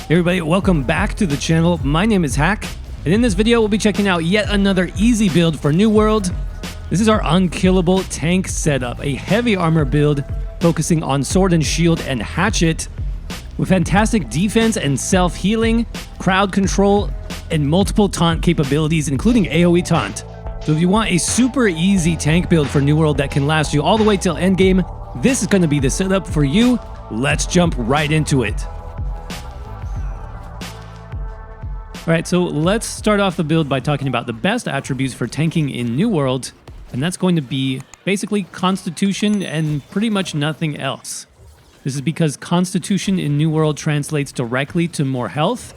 Hey everybody, welcome back to the channel. My name is Hack, and in this video we'll be checking out yet another easy build for New World. This is our unkillable tank setup, a heavy armor build focusing on sword and shield and hatchet, with fantastic defense and self-healing, crowd control, and multiple taunt capabilities, including AOE taunt. So if you want a super easy tank build for New World that can last you all the way till endgame, this is going to be the setup for you. Let's jump right into it. Alright, so let's start off the build by talking about the best attributes for tanking in New World, and that's going to be basically Constitution and pretty much nothing else. This is because Constitution in New World translates directly to more health,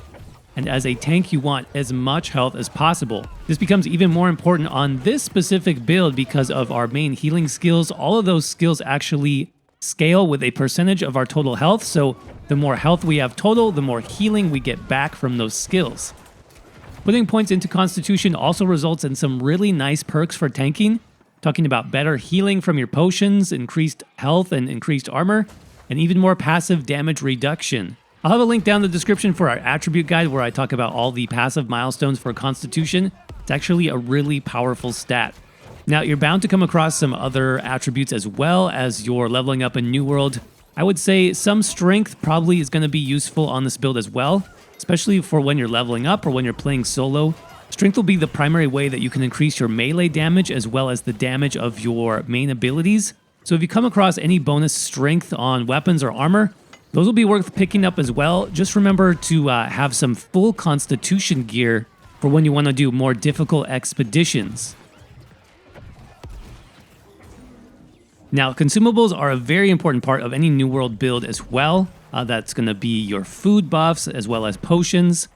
and as a tank you want as much health as possible. This becomes even more important on this specific build because of our main healing skills. All of those skills actually scale with a percentage of our total health, so the more health we have total, the more healing we get back from those skills. Putting points into Constitution also results in some really nice perks for tanking, talking about better healing from your potions, increased health and increased armor, and even more passive damage reduction. I'll have a link down in the description for our attribute guide where I talk about all the passive milestones for Constitution. It's actually a really powerful stat. Now, you're bound to come across some other attributes as well as you're leveling up in New World. I would say some strength probably is going to be useful on this build as well, especially for when you're leveling up or when you're playing solo. Strength will be the primary way that you can increase your melee damage as well as the damage of your main abilities. So if you come across any bonus strength on weapons or armor, those will be worth picking up as well. Just remember to have some full Constitution gear for when you want to do more difficult expeditions. Now, consumables are a very important part of any New World build as well. That's going to be your food buffs as well as potions.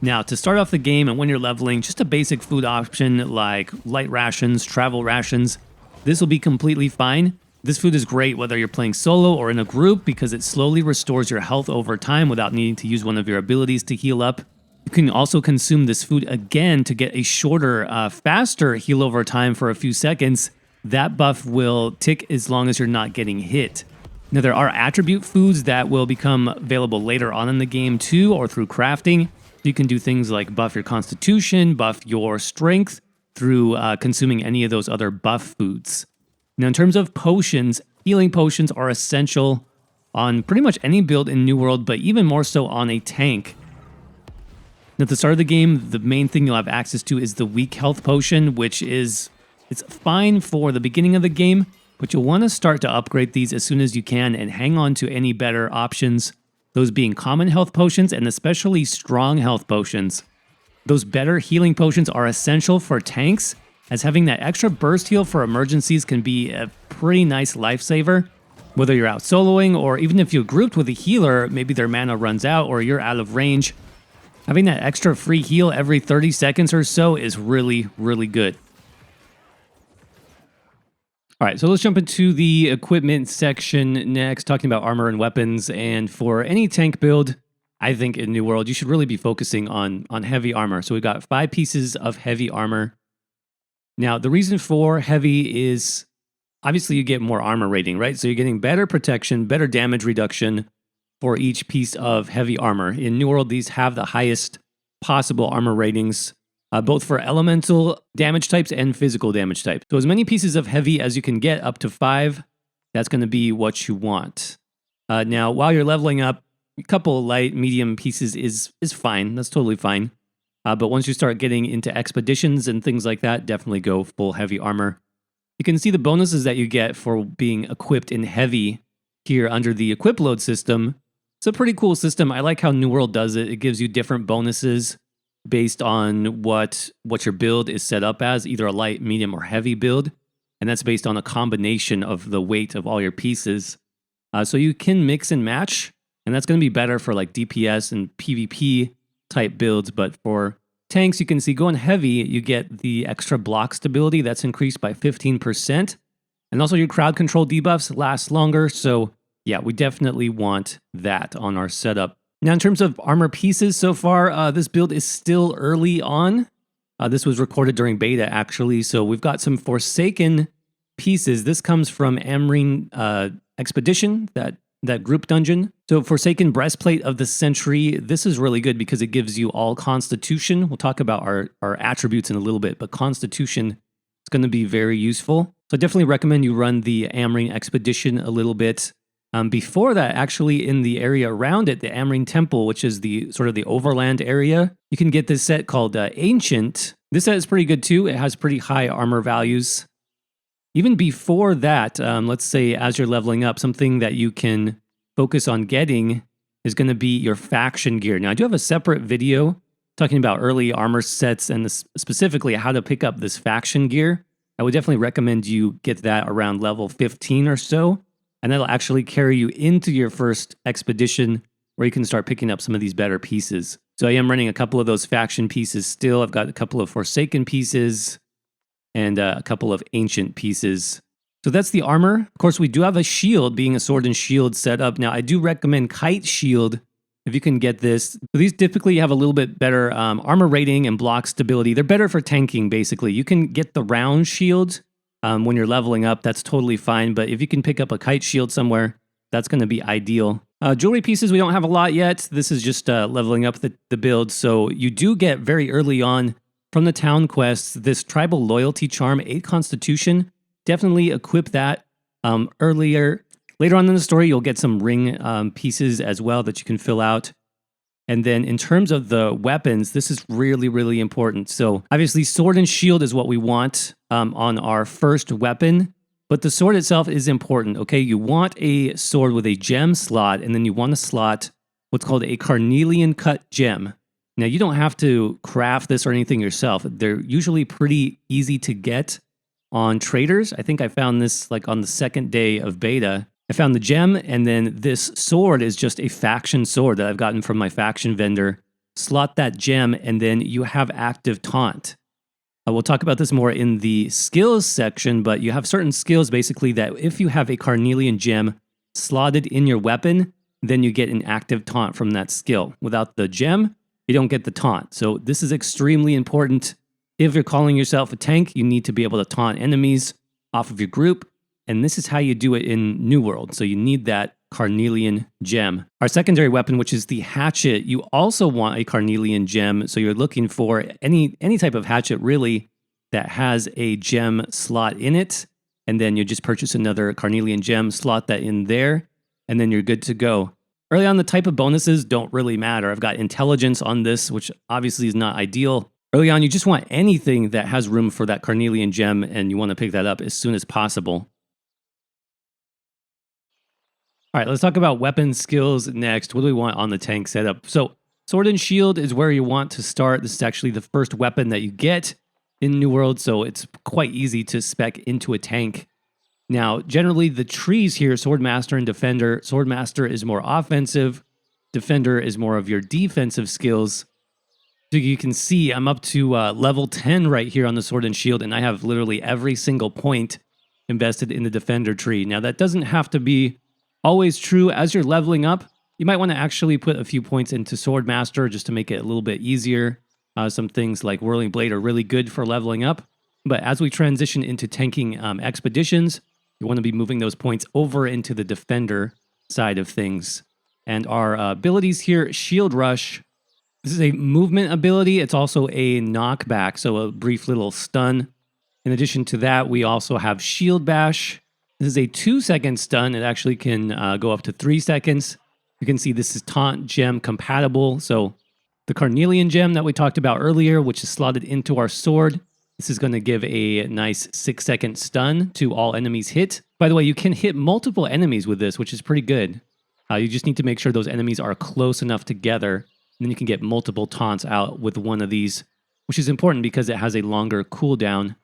Now, to start off the game and when you're leveling, just a basic food option like light rations, travel rations, this will be completely fine. This food is great whether you're playing solo or in a group because it slowly restores your health over time without needing to use one of your abilities to heal up. You can also consume this food again to get a shorter, faster heal over time for a few seconds. That buff will tick as long as you're not getting hit. Now, there are attribute foods that will become available later on in the game too, or through crafting. You can do things like buff your Constitution, buff your strength through consuming any of those other buff foods. Now, in terms of potions, healing potions are essential on pretty much any build in New World, but even more so on a tank. Now, at the start of the game, the main thing you'll have access to is the weak health potion, which is it's fine for the beginning of the game, but you'll want to start to upgrade these as soon as you can and hang on to any better options, those being common health potions and especially strong health potions. Those better healing potions are essential for tanks, as having that extra burst heal for emergencies can be a pretty nice lifesaver. Whether you're out soloing or even if you're grouped with a healer, maybe their mana runs out or you're out of range, having that extra free heal every 30 seconds or so is really, really good. All right, so let's jump into the equipment section next, talking about armor and weapons. And for any tank build, I think in New World, you should really be focusing on heavy armor. So we've got 5 pieces of heavy armor. Now, the reason for heavy is obviously you get more armor rating, right? So you're getting better protection, better damage reduction for each piece of heavy armor. In New World, these have the highest possible armor ratings, both for elemental damage types and physical damage types. So as many pieces of heavy as you can get, up to 5, that's going to be what you want. Now, while you're leveling up, a couple of light, medium pieces is fine. That's totally fine. But once you start getting into expeditions and things like that, definitely go full heavy armor. You can see the bonuses that you get for being equipped in heavy here under the equip load system. It's a pretty cool system. I like how New World does it. It gives you different bonuses based on what your build is set up as, either a light, medium, or heavy build. And that's based on a combination of the weight of all your pieces. So you can mix and match, and that's going to be better for like DPS and PvP type builds. But for tanks, you can see going heavy, you get the extra block stability that's increased by 15%. And also your crowd control debuffs last longer. So yeah, we definitely want that on our setup. Now, in terms of armor pieces so far, this build is still early on. This was recorded during beta, actually. So we've got some Forsaken pieces. This comes from Amrine Expedition that that group dungeon. So Forsaken Breastplate of the Century, this is really good because it gives you all Constitution. We'll talk about our attributes in a little bit, but Constitution is going to be very useful. So I definitely recommend you run the Amrine Expedition a little bit. Before that, actually in the area around it, the Amrine Temple, which is the sort of the overland area, you can get this set called Ancient. This set is pretty good too. It has pretty high armor values. Even before that, let's say as you're leveling up, something that you can focus on getting is going to be your faction gear. Now, I do have a separate video talking about early armor sets and specifically how to pick up this faction gear. I would definitely recommend you get that around level 15 or so, and that'll actually carry you into your first expedition where you can start picking up some of these better pieces. So I am running a couple of those faction pieces still. I've got a couple of Forsaken pieces and a couple of Ancient pieces. So that's the armor. Of course, we do have a shield, being a sword and shield set up. Now, I do recommend Kite Shield if you can get this. So these typically have a little bit better armor rating and block stability. They're better for tanking, basically. You can get the round shield when you're leveling up. That's totally fine. But if you can pick up a Kite Shield somewhere, that's going to be ideal. Jewelry pieces, we don't have a lot yet. This is just leveling up the build. So you do get very early on from the town quests, this Tribal Loyalty Charm, 8 Constitution. Definitely equip that earlier. Later on in the story, you'll get some ring pieces as well that you can fill out. And then in terms of the weapons, this is really, really important. So obviously, sword and shield is what we want on our first weapon. But the sword itself is important, okay? You want a sword with a gem slot, and then you want to slot what's called a carnelian cut gem. Now, you don't have to craft this or anything yourself. They're usually pretty easy to get on traders. I think I found this like on the second day of beta. I found the gem, and then this sword is just a faction sword that I've gotten from my faction vendor. Slot that gem, and then you have active taunt. We'll talk about this more in the skills section, but you have certain skills basically that if you have a carnelian gem slotted in your weapon, then you get an active taunt from that skill. Without the gem, you don't get the taunt. So this is extremely important. If you're calling yourself a tank, you need to be able to taunt enemies off of your group. And this is how you do it in New World. So you need that carnelian gem. Our secondary weapon, which is the hatchet, you also want a carnelian gem. So you're looking for any type of hatchet really that has a gem slot in it. And then you just purchase another carnelian gem, slot that in there, and then you're good to go. Early on, the type of bonuses don't really matter. I've got intelligence on this, which obviously is not ideal. Early on, you just want anything that has room for that carnelian gem, and you want to pick that up as soon as possible. All right, let's talk about weapon skills next. What do we want on the tank setup? So sword and shield is where you want to start. This is actually the first weapon that you get in New World, so it's quite easy to spec into a tank. Now, generally, the trees here, Swordmaster and Defender. Swordmaster is more offensive. Defender is more of your defensive skills. So you can see I'm up to level 10 right here on the Sword and Shield, and I have literally every single point invested in the Defender tree. Now, that doesn't have to be always true. As you're leveling up, you might want to actually put a few points into Swordmaster just to make it a little bit easier. Some things like Whirling Blade are really good for leveling up. But as we transition into tanking expeditions, you want to be moving those points over into the Defender side of things. And our abilities here, Shield Rush. This is a movement ability. It's also a knockback, so a brief little stun. In addition to that, we also have Shield Bash. This is a 2-second stun. It actually can go up to 3 seconds. You can see this is Taunt Gem compatible. So the Carnelian Gem that we talked about earlier, which is slotted into our sword, this is going to give a nice 6-second stun to all enemies hit. By the way, you can hit multiple enemies with this, which is pretty good. You just need to make sure those enemies are close enough together, and then you can get multiple taunts out with one of these, which is important because it has a longer cooldown. And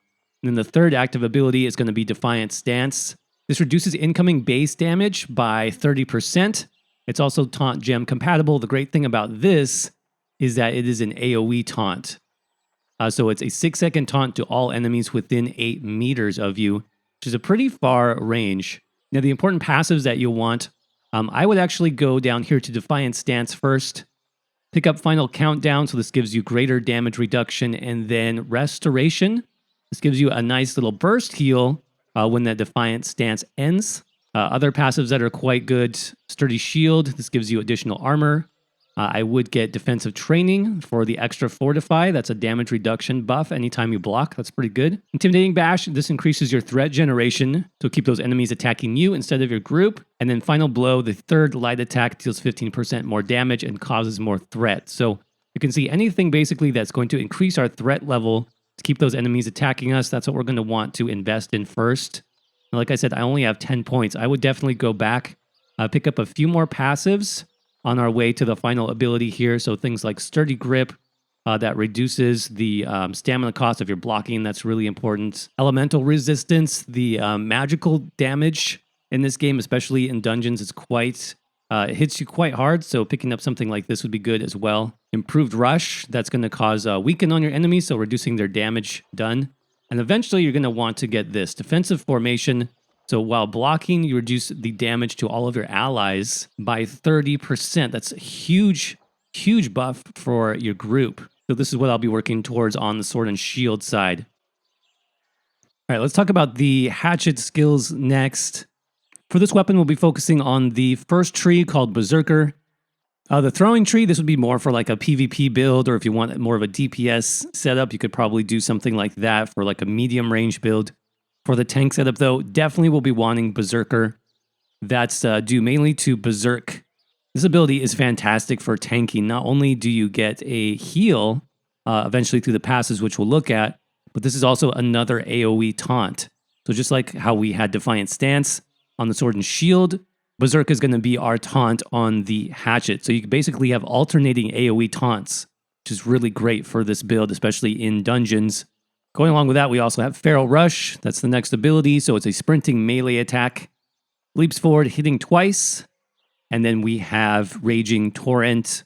then the third active ability is going to be Defiant Stance. This reduces incoming base damage by 30%. It's also Taunt Gem compatible. The great thing about this is that it is an AOE taunt. So it's a 6-second taunt to all enemies within 8 meters of you, which is a pretty far range. Now, the important passives that you'll want, I would actually go down here to Defiant Stance first. Pick up Final Countdown, so this gives you greater damage reduction, and then Restoration. This gives you a nice little burst heal when that Defiant Stance ends. Other passives that are quite good, Sturdy Shield. This gives you additional armor. I would get Defensive Training for the extra Fortify. That's a damage reduction buff anytime you block. That's pretty good. Intimidating Bash. This increases your threat generation to keep those enemies attacking you instead of your group. And then Final Blow, the third light attack, deals 15% more damage and causes more threat. So you can see anything basically that's going to increase our threat level to keep those enemies attacking us. That's what we're going to want to invest in first. And like I said, I only have 10 points. I would definitely go back, pick up a few more passives on our way to the final ability here. So things like Sturdy Grip, that reduces the stamina cost of your blocking. That's really important. Elemental Resistance, the magical damage in this game, especially in dungeons, is quite... it hits you quite hard, so picking up something like this would be good as well. Improved Rush, that's going to cause weaken on your enemies, so reducing their damage done. And eventually you're going to want to get this. Defensive Formation. So while blocking, you reduce the damage to all of your allies by 30%. That's a huge, huge buff for your group. So this is what I'll be working towards on the Sword and Shield side. All right, let's talk about the Hatchet Skills next. For this weapon, we'll be focusing on the first tree called Berserker. The throwing tree, this would be more for like a PvP build, or if you want more of a DPS setup, you could probably do something like that for like a medium range build. For the tank setup, though, definitely will be wanting Berserker. That's due mainly to Berserk. This ability is fantastic for tanking. Not only do you get a heal eventually through the passes, which we'll look at, but this is also another AOE taunt. So just like how we had Defiant Stance on the Sword and Shield, Berserk is going to be our taunt on the Hatchet. So you basically have alternating AOE taunts, which is really great for this build, especially in dungeons. Going along with that, we also have Feral Rush. That's the next ability. So it's a sprinting melee attack. Leaps forward, hitting twice. And then we have Raging Torrent.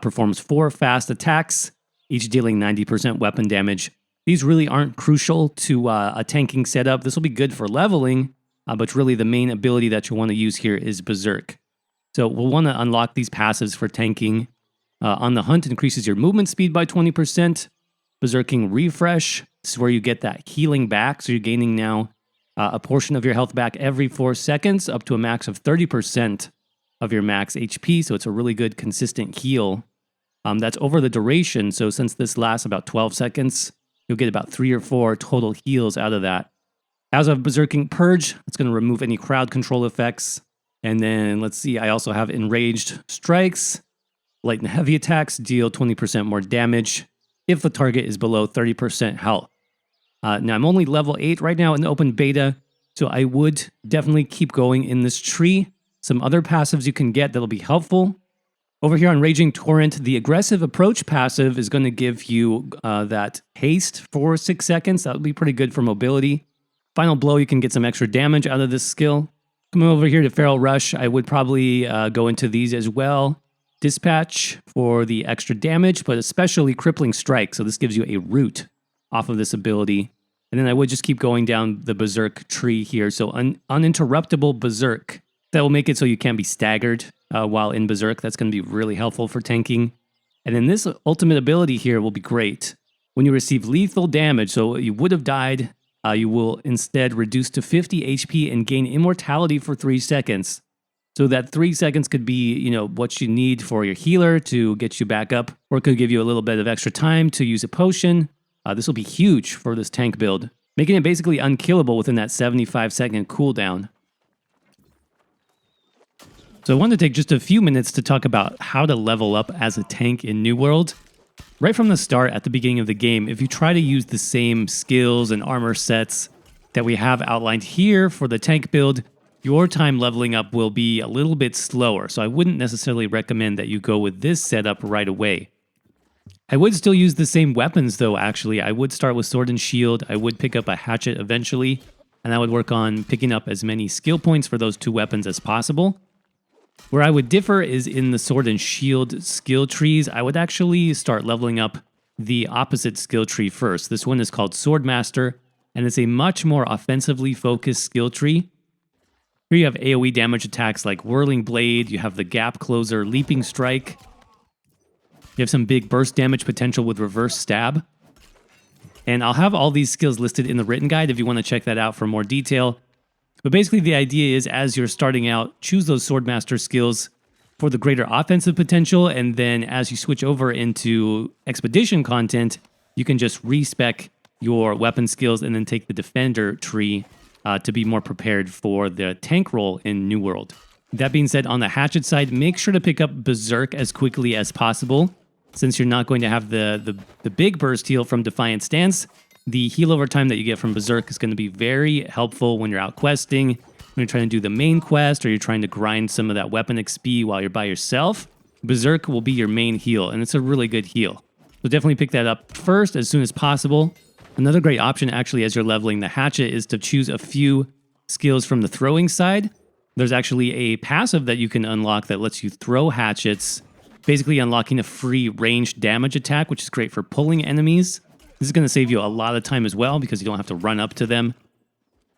Performs 4 fast attacks, each dealing 90% weapon damage. These really aren't crucial to a tanking setup. This will be good for leveling, but really the main ability that you want to use here is Berserk. So we'll want to unlock these passives for tanking. On the Hunt, increases your movement speed by 20%. Berserking Refresh. This is where you get that healing back. So you're gaining now a portion of your health back every 4 seconds, up to a max of 30% of your max HP. So it's a really good consistent heal. That's over the duration. So since this lasts about 12 seconds, you'll get about 3 or 4 total heals out of that. As of Berserking Purge, it's going to remove any crowd control effects. And then let's see, I also have Enraged Strikes. Light and heavy attacks deal 20% more damage if the target is below 30% health. Now, I'm only level 8 right now in the open beta, so I would definitely keep going in this tree. Some other passives you can get that'll be helpful. Over here on Raging Torrent, the Aggressive Approach passive is going to give you that haste for 6 seconds. That would be pretty good for mobility. Final Blow, you can get some extra damage out of this skill. Coming over here to Feral Rush, I would probably go into these as well. Dispatch for the extra damage, but especially Crippling Strike. So this gives you a root off of this ability. And then I would just keep going down the Berserk tree here. So uninterruptible Berserk. That will make it so you can't be staggered while in Berserk. That's going to be really helpful for tanking. And then this ultimate ability here will be great. When you receive lethal damage, so you would have died, you will instead reduce to 50 HP and gain immortality for 3 seconds. So that 3 seconds could be, what you need for your healer to get you back up, or it could give you a little bit of extra time to use a potion. This will be huge for this tank build, making it basically unkillable within that 75-second cooldown. So I wanted to take just a few minutes to talk about how to level up as a tank in New World. Right from the start, at the beginning of the game, if you try to use the same skills and armor sets that we have outlined here for the tank build, your time leveling up will be a little bit slower. So I wouldn't necessarily recommend that you go with this setup right away. I would still use the same weapons though, actually. I would start with Sword and Shield. I would pick up a Hatchet eventually, and I would work on picking up as many skill points for those 2 weapons as possible. Where I would differ is in the Sword and Shield skill trees. I would actually start leveling up the opposite skill tree first. This one is called Swordmaster, and it's a much more offensively focused skill tree. Here you have AoE damage attacks like Whirling Blade, you have the Gap Closer, Leaping Strike. You have some big burst damage potential with Reverse Stab. And I'll have all these skills listed in the written guide if you want to check that out for more detail. But basically the idea is as you're starting out, choose those Swordmaster skills for the greater offensive potential, and then as you switch over into Expedition content, you can just respec your weapon skills and then take the Defender tree to be more prepared for the tank role in New World. That being said, on the Hatchet side, make sure to pick up Berserk as quickly as possible. Since you're not going to have the big burst heal from Defiant Stance, the heal over time that you get from Berserk is going to be very helpful when you're out questing, when you're trying to do the main quest, or you're trying to grind some of that weapon XP while you're by yourself. Berserk will be your main heal, and it's a really good heal. So definitely pick that up first as soon as possible. Another great option actually as you're leveling the Hatchet is to choose a few skills from the throwing side. There's actually a passive that you can unlock that lets you throw hatchets, basically unlocking a free ranged damage attack, which is great for pulling enemies. This is going to save you a lot of time as well because you don't have to run up to them.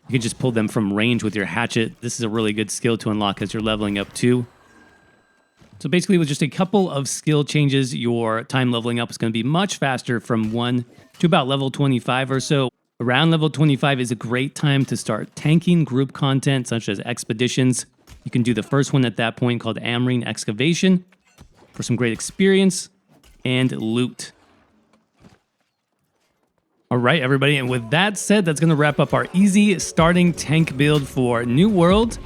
You can just pull them from range with your hatchet. This is a really good skill to unlock as you're leveling up too. So basically with just a couple of skill changes, your time leveling up is going to be much faster from 1 to about level 25 or so. Around level 25 is a great time to start tanking group content such as expeditions. You can do the first one at that point called Amrine Excavation for some great experience and loot. All right, everybody, and with that said, that's going to wrap up our easy starting tank build for New World.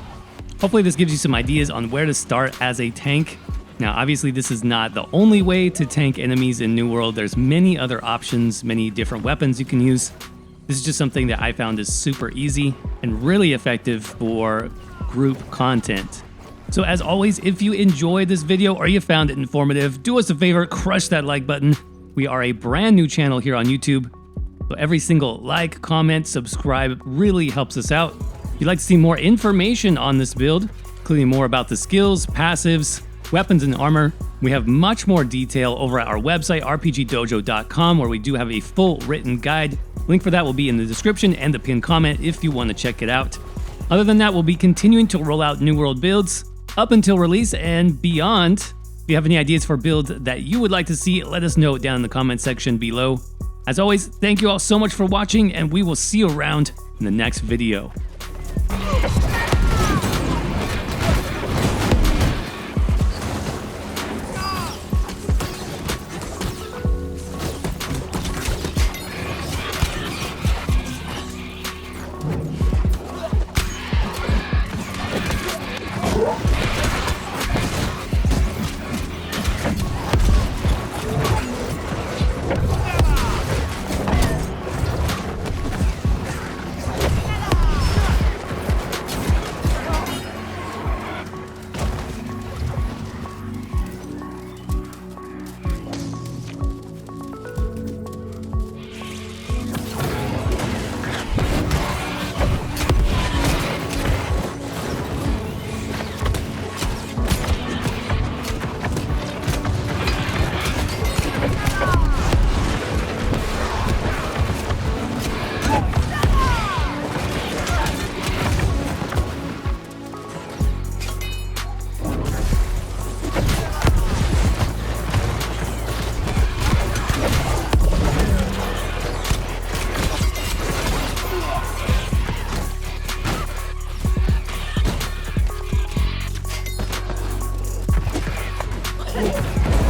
Hopefully this gives you some ideas on where to start as a tank. Now, obviously, this is not the only way to tank enemies in New World. There's many other options, many different weapons you can use. This is just something that I found is super easy and really effective for group content. So as always, if you enjoyed this video or you found it informative, do us a favor, crush that like button. We are a brand new channel here on YouTube. So every single like, comment, subscribe really helps us out. If you'd like to see more information on this build, including more about the skills, passives, weapons, and armor, we have much more detail over at our website, rpgdojo.com, where we do have a full written guide. Link for that will be in the description and the pinned comment if you want to check it out. Other than that, we'll be continuing to roll out New World builds up until release and beyond. If you have any ideas for builds that you would like to see, let us know down in the comment section below. As always, thank you all so much for watching, and we will see you around in the next video. Let's go.